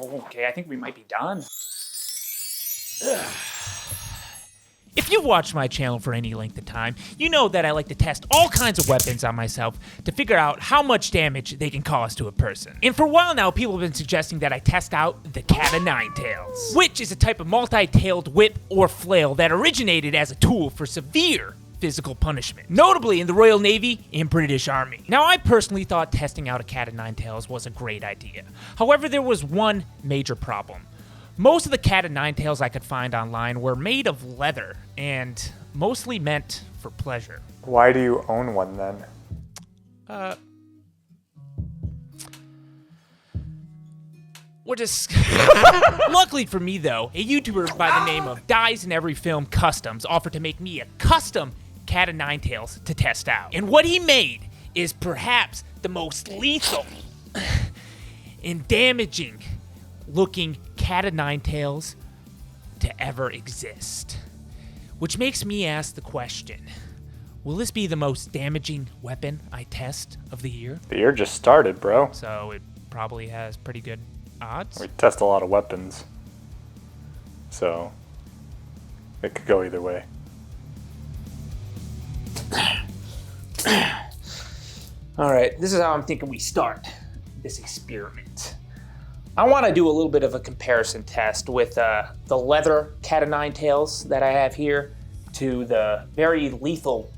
Okay, I think we might be done. If you've watched my channel for any length of time, you know that I like to test all kinds of weapons on myself to figure out how much damage they can cause to a person. And for a while now, people have been suggesting that I test out the cat of nine tails, which is a type of multi-tailed whip or flail that originated as a tool for severe physical punishment, notably in the Royal Navy and British Army. Now, I personally thought testing out a cat of nine tails was a great idea. However, there was one major problem. Most of the cat of nine tails I could find online were made of leather and mostly meant for pleasure. Why do you own one then? We're just... Luckily for me though, a YouTuber by the name of DiesInEveryFilm Customs offered to make me a custom cat of nine tails to test out. And what he made is perhaps the most lethal and damaging looking cat of nine tails to ever exist. Which makes me ask the question, will this be the most damaging weapon I test of the year? The year just started, bro. So it probably has pretty good odds? We test a lot of weapons. So it could go either way. All right, this is how I'm thinking we start this experiment. I want to do a little bit of a comparison test with the leather cat of nine tails that I have here to the very lethal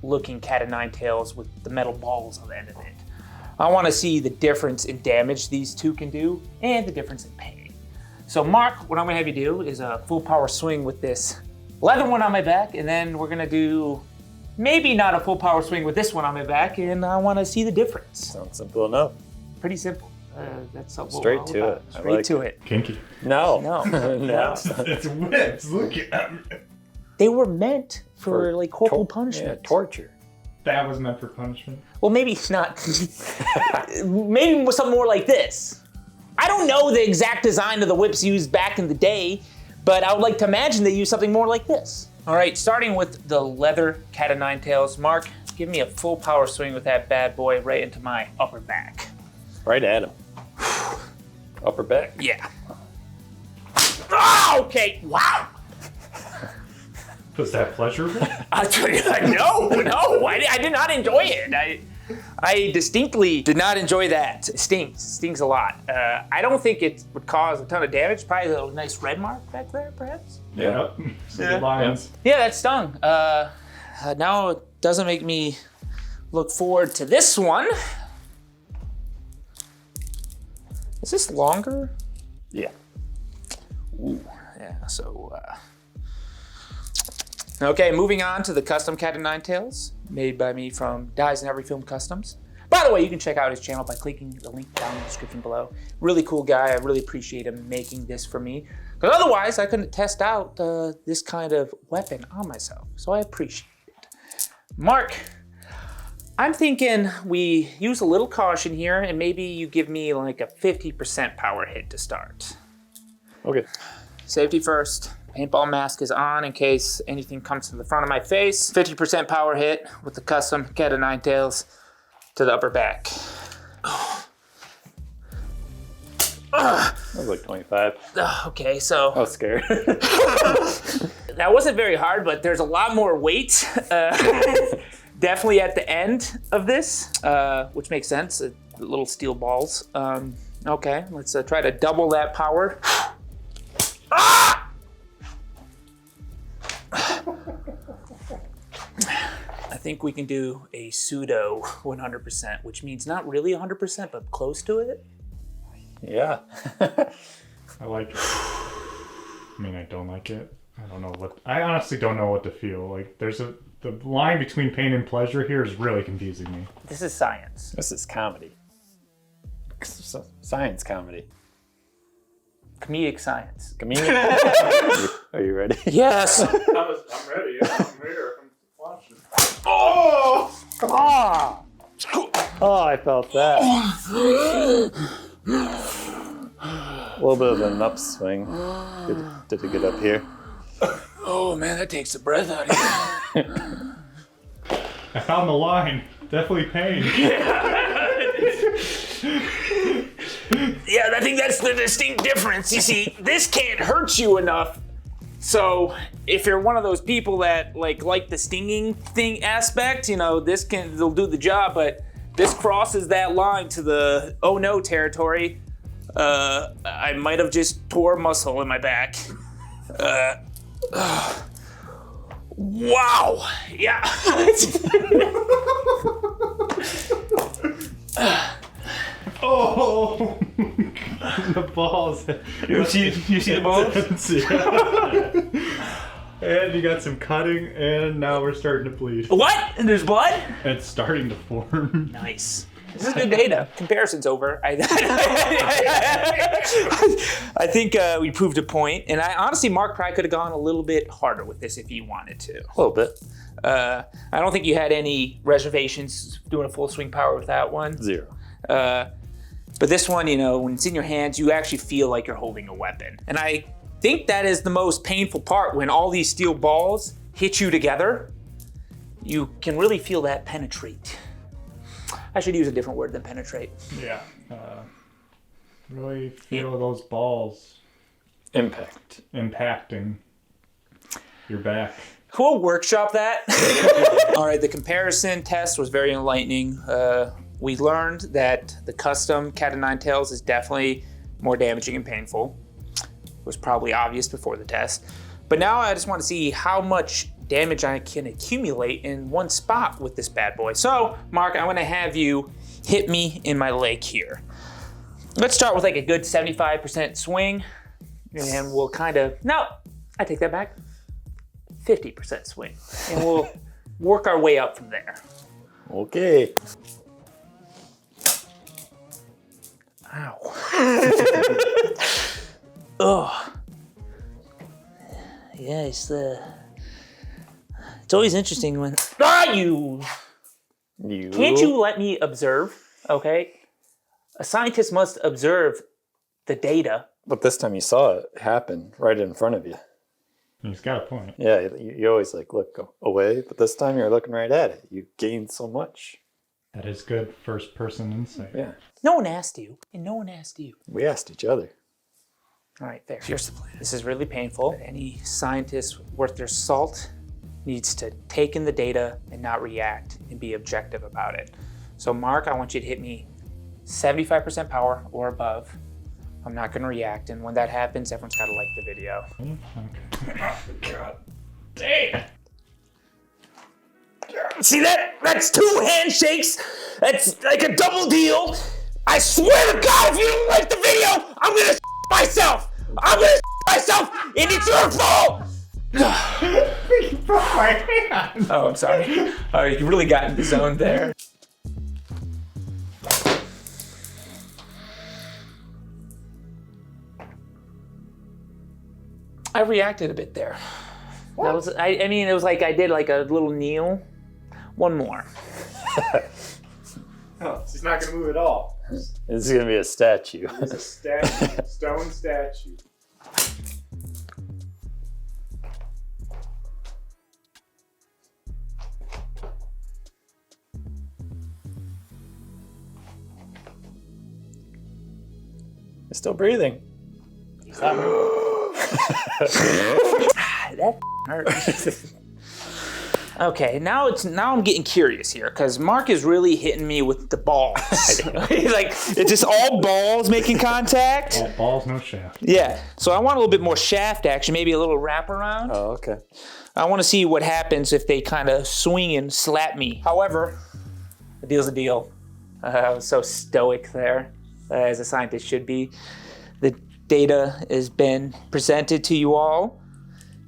looking cat of nine tails with the metal balls on the end of it. I want to see the difference in damage these two can do and the difference in pain. So Mark, what I'm going to have you do is a full power swing with this leather one on my back, and then we're going to do maybe not a full power swing with this one on my back, and I want to see the difference. Sounds simple enough. Pretty simple. That's what Straight to it. Straight to it. Kinky. No. No. No. It's whips. Look at me. They were meant for like corporal punishment. Yeah, torture. That was meant for punishment. Well, maybe not. Maybe something more like this. I don't know the exact design of the whips used back in the day, but I would like to imagine they used something more like this. All right, starting with the leather cat of nine tails. Mark, give me a full power swing with that bad boy right into my upper back. Right at him. Upper back. Yeah. Oh, okay, wow. Was that pleasurable? No, I did not enjoy it. I distinctly did not enjoy that. It stings a lot. I don't think it would cause a ton of damage. Probably a nice red mark back there, perhaps. Yeah. Some lions. Yeah, that stung. Now it doesn't make me look forward to this one. Is this longer? Yeah. Ooh, yeah, so, Okay, moving on to the custom cat of nine tails, made by me from DiesInEveryFilm Customs. By the way, you can check out his channel by clicking the link down in the description below. Really cool guy, I really appreciate him making this for me, because otherwise I couldn't test out this kind of weapon on myself, so I appreciate it. Mark, I'm thinking we use a little caution here, and maybe you give me like a 50% power hit to start. Okay. Safety first. Paintball mask is on in case anything comes to the front of my face. 50% power hit with the custom cat of nine tails to the upper back. That was like 25. Okay, so I was scared. that wasn't very hard, but there's a lot more weight. Definitely at the end of this, which makes sense. The little steel balls. Okay, let's try to double that power. Ah! I think we can do a pseudo 100%, which means not really 100%, but close to it. Yeah. I like it. I mean, I don't like it. I honestly don't know what to feel. Like, the line between pain and pleasure here is really confusing me. This is science. This is comedy. Science comedy. Comedic science. Comedic. Are you ready? Yes. I'm ready. I'm here. I'm watching. Oh! Ah! Oh, I felt that. A little bit of an upswing. Did it get up here? Oh man, that takes the breath out of you. I found the line. Definitely pain. Yeah, I think that's the distinct difference. You see, this can't hurt you enough. So if you're one of those people that like the stinging thing aspect, they'll do the job, but this crosses that line to the oh no territory. I might have just tore a muscle in my back. Wow. Yeah. Oh, the balls. You see the balls? And you got some cutting, and now we're starting to bleed. What? And there's blood? It's starting to form. Nice. This is good data. Comparison's over. I think we proved a point, and honestly, Mark probably could have gone a little bit harder with this if he wanted to. A little bit. I don't think you had any reservations doing a full swing power with that one. 0. But this one, when it's in your hands, you actually feel like you're holding a weapon. And I think that is the most painful part when all these steel balls hit you together. You can really feel that penetrate. I should use a different word than penetrate. Yeah. Really feel those balls impacting your back. We'll workshop that. All right, the comparison test was very enlightening. We learned that the custom cat o' nine tails is definitely more damaging and painful. It was probably obvious before the test. But now I just want to see how much damage I can accumulate in one spot with this bad boy. So, Mark, I'm going to have you hit me in my leg here. Let's start with like a good 75% swing. And we'll no, I take that back. 50% swing. And we'll work our way up from there. Okay. Ow. Ugh. Yeah, it's always interesting when... you! Can't you let me observe, okay? A scientist must observe the data. But this time you saw it happen right in front of you. He's got a point. Yeah, you always look away, but this time you're looking right at it. You gained so much. That is good first-person insight. Yeah. No one asked you, and no one asked you. We asked each other. All right, fair. Here's the plan. This is really painful. Any scientist worth their salt needs to take in the data and not react and be objective about it. So, Mark, I want you to hit me 75% power or above. I'm not going to react, and when that happens, everyone's got to like the video. Okay. God damn! See that? That's 2 handshakes. That's like a double deal. I swear to God, if you don't like the video, I'm gonna myself. I'm gonna myself, and it's your fault. You broke my hand. Oh, I'm sorry. Oh, you really got in the zone there. I reacted a bit there. That was, I mean, it was like I did like a little kneel. One more. Oh, she's not gonna move at all. This is gonna be a statue. It's a statue, stone statue. It's still breathing. That hurt. Okay, now I'm getting curious here because Mark is really hitting me with the balls. He's like, it's just all balls making contact. All balls, no shaft. Yeah, so I want a little bit more shaft action, maybe a little wraparound. Oh, okay. I want to see what happens if they kind of swing and slap me. However, a deal's a deal. I was so stoic there, as a scientist should be. The data has been presented to you all.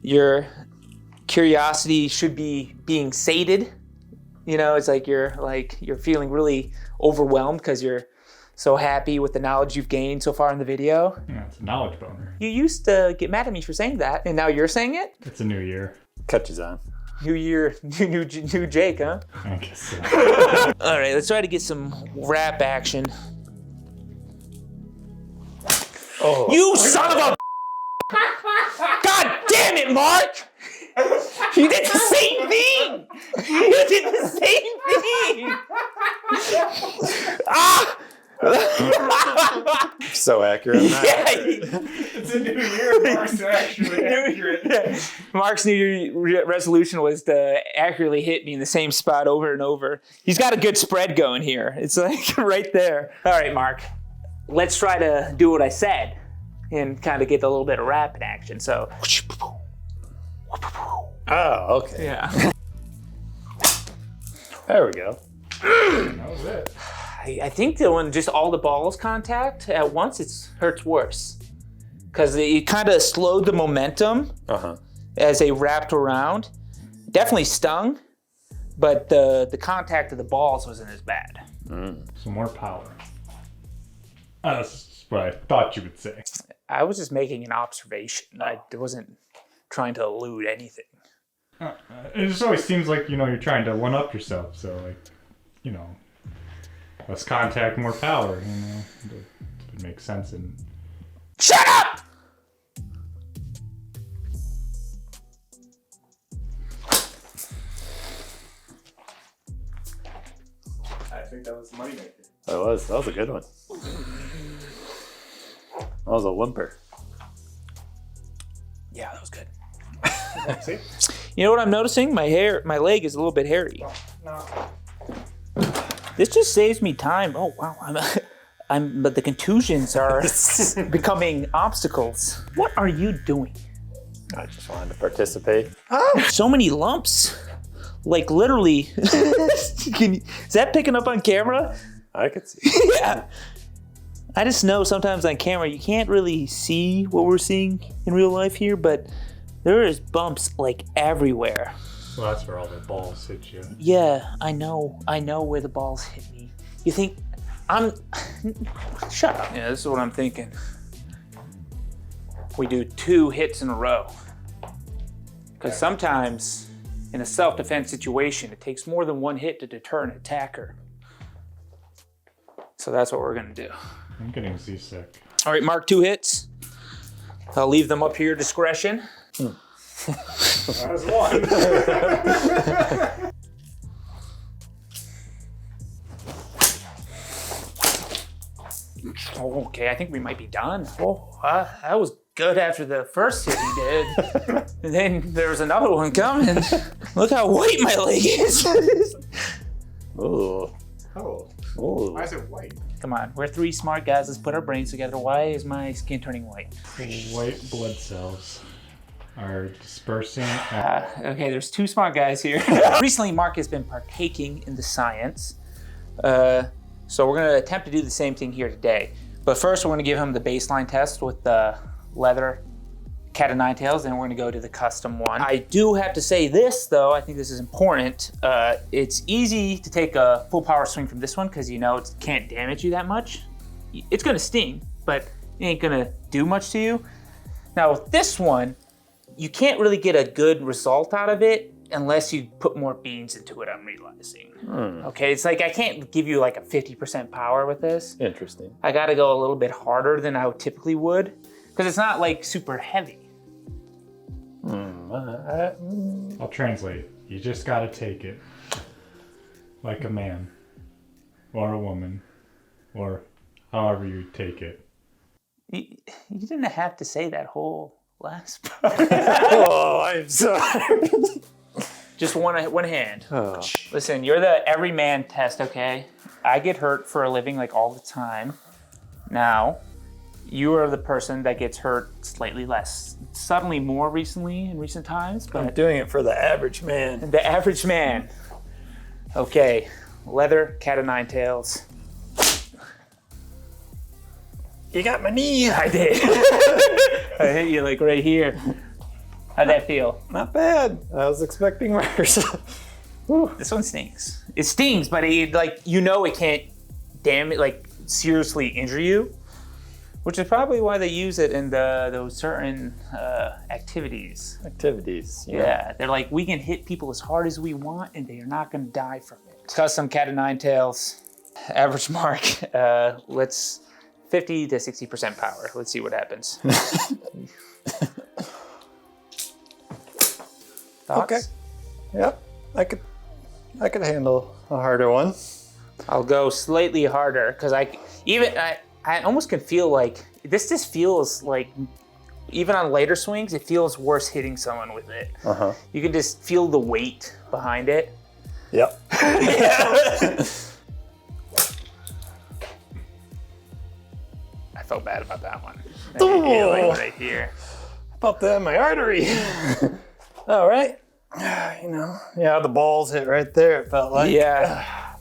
Your curiosity should be being sated. You know, it's like you're feeling really overwhelmed because you're so happy with the knowledge you've gained so far in the video. Yeah, it's a knowledge boner. You used to get mad at me for saying that, and now you're saying it? It's a new year. Catches on. New year, new Jake, huh? I guess so. All right, let's try to get some rap action. Oh. You son of a... God damn it, Mark! You did the same thing! You did the same thing! Ah! so accurate. I'm not accurate. It's a new year. Mark's actually accurate. Mark's New Year resolution was to accurately hit me in the same spot over and over. He's got a good spread going here. It's like right there. All right, Mark. Let's try to do what I said and kind of get a little bit of rapid action. So. Oh, okay. Yeah. There we go. That was it. I think that when just all the balls contact at once, it hurts worse. Because it kind of slowed the momentum as they wrapped around. Definitely stung, but the contact of the balls wasn't as bad. Some more power. That's what I thought you would say. I was just making an observation. I wasn't trying to elude anything. It just always seems like, you're trying to one-up yourself. So, less contact, more power. It makes sense. And Shut up! I think that was the moneymaker. That was a good one. That was a whimper. Yeah, that was good. See? You know what I'm noticing? My leg is a little bit hairy. No. This just saves me time. Oh wow, but the contusions are becoming obstacles. What are you doing? I just wanted to participate. So many lumps. Like literally. Is that picking up on camera? I could see. Yeah. I just know sometimes on camera you can't really see what we're seeing in real life here, but there is bumps like everywhere. Well, that's where all the balls hit you. Yeah, I know where the balls hit me. You think shut up. Yeah, this is what I'm thinking. We do 2 hits in a row. Because sometimes in a self-defense situation, it takes more than 1 hit to deter an attacker. So that's what we're gonna do. I'm getting seasick. All right, Mark, 2 hits. I'll leave them up to your discretion. That was 1. Oh, okay, I think we might be done. Oh, that was good after the first hit he did. And then there was another one coming. Look how white my leg is. Ooh. Oh. Ooh. Why is it white? Come on, we're 3 smart guys. Let's put our brains together. Why is my skin turning white? White blood cells are dispersing. Okay, there's 2 smart guys here. Recently, Mark has been partaking in the science. So we're going to attempt to do the same thing here today. But first, we're going to give him the baseline test with the leather cat o' nine tails, then we're going to go to the custom one. I do have to say this, though. I think this is important. It's easy to take a full power swing from this one because it can't damage you that much. It's going to sting, but it ain't going to do much to you. Now, with this one, you can't really get a good result out of it unless you put more beans into it, I'm realizing. Okay, it's like I can't give you like a 50% power with this. Interesting. I gotta go a little bit harder than I typically would because it's not like super heavy. I'll translate. You just gotta take it. Like a man. Or a woman. Or however you take it. You didn't have to say that whole last part. Oh, I'm sorry. Just one hand. Oh. Listen, you're the everyman test, okay? I get hurt for a living like all the time. Now, you are the person that gets hurt slightly less. Suddenly more recently in recent times, I'm but doing it for the average man. the average man. Okay, leather, cat o' nine tails. You got my knee. I did. I hit you like right here. How'd that feel? Not bad. I was expecting worse. This one stings. It stings, but it can't seriously injure you, which is probably why they use it in those certain activities. Yeah. They're like, we can hit people as hard as we want, and they are not going to die from it. Custom cat o' nine tails, average mark. Let's 50 to 60% power. Let's see what happens. Thoughts? Okay. Yep. I could handle a harder one. I'll go slightly harder because I I almost can feel like this just feels like, even on later swings, it feels worse hitting someone with it. You can just feel the weight behind it. Yep. I felt bad about that one. Right here. I felt that in my artery. All right. You know, yeah, the balls hit right there, it felt like. Yeah.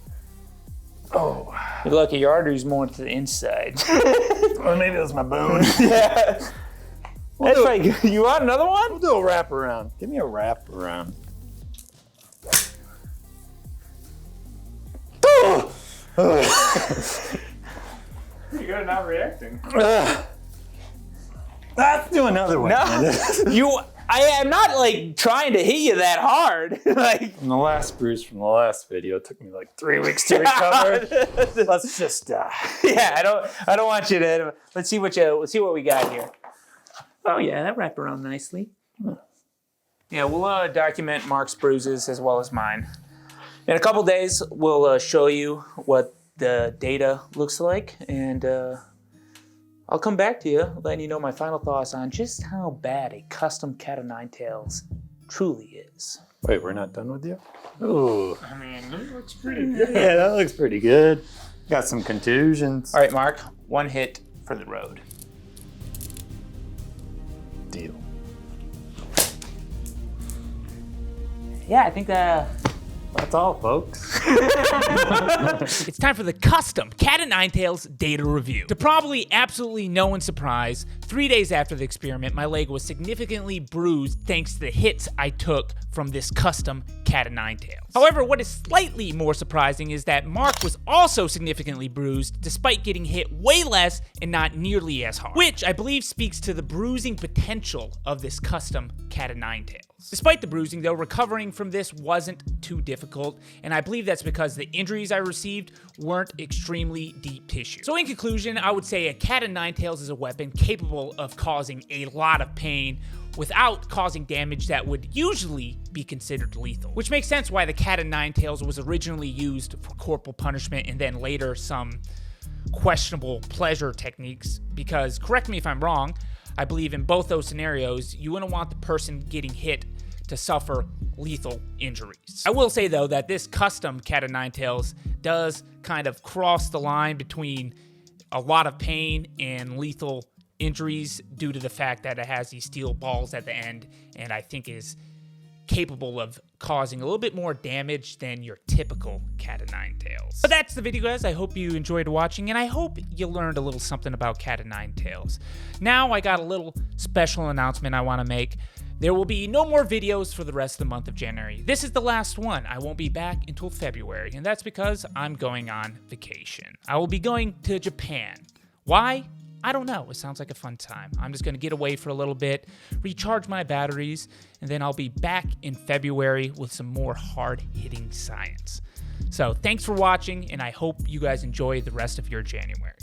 Oh. You're lucky your artery's more to the inside. Or maybe it was my bone. Yeah. That's right. You want another one? We'll do a wrap around. Give me a wrap around. Pretty good at not reacting. Let's do another one. No, I am not like trying to hit you that hard. Like And the last bruise from the last video took me like 3 weeks to recover. Let's just yeah, I don't want you to. Let's see what we got here. Oh yeah, that wrapped around nicely. Yeah, we'll document Mark's bruises as well as mine. In a couple days, we'll show you what the data looks like, and I'll come back to you, letting you know my final thoughts on just how bad a custom cat of nine tails truly is. Wait, we're not done with you? Ooh. I mean, That looks pretty good. Yeah, that looks pretty good. Got some contusions. all right, Mark, one hit for the road. Deal. Yeah, I think That's all, folks. It's time for the custom Cat of Nine Tails data review. To probably absolutely no one's surprise, 3 days after the experiment, my leg was significantly bruised thanks to the hits I took from this custom Cat of Nine Tails. However, what is slightly more surprising is that Mark was also significantly bruised despite getting hit way less and not nearly as hard, which I believe speaks to the bruising potential of this custom Cat of Nine Tails. Despite the bruising, though, recovering from this wasn't too difficult, and I believe that's because the injuries I received weren't extremely deep tissue. So in conclusion, I would say a Cat of Nine Tails is a weapon capable of causing a lot of pain without causing damage that would usually be considered lethal. Which makes sense why the Cat of Nine Tails was originally used for corporal punishment and then later some questionable pleasure techniques, because, correct me if I'm wrong, I believe in both those scenarios, you wouldn't want the person getting hit to suffer lethal injuries. I will say, though, that this custom Cat of Nine Tails does kind of cross the line between a lot of pain and lethal injuries due to the fact that it has these steel balls at the end, and I think is capable of causing a little bit more damage than your typical Cat of Nine Tails. But that's the video, guys. I hope you enjoyed watching, and I hope you learned a little something about Cat of Nine Tails. Now I got a little special announcement I want to make. There will be no more videos for the rest of the month of January. This is the last one. I won't be back until February, and that's because I'm going on vacation. I will be going to Japan. Why? I don't know. It sounds like a fun time. I'm just going to get away for a little bit, recharge my batteries, and then I'll be back in February with some more hard-hitting science. So thanks for watching, and I hope you guys enjoy the rest of your January.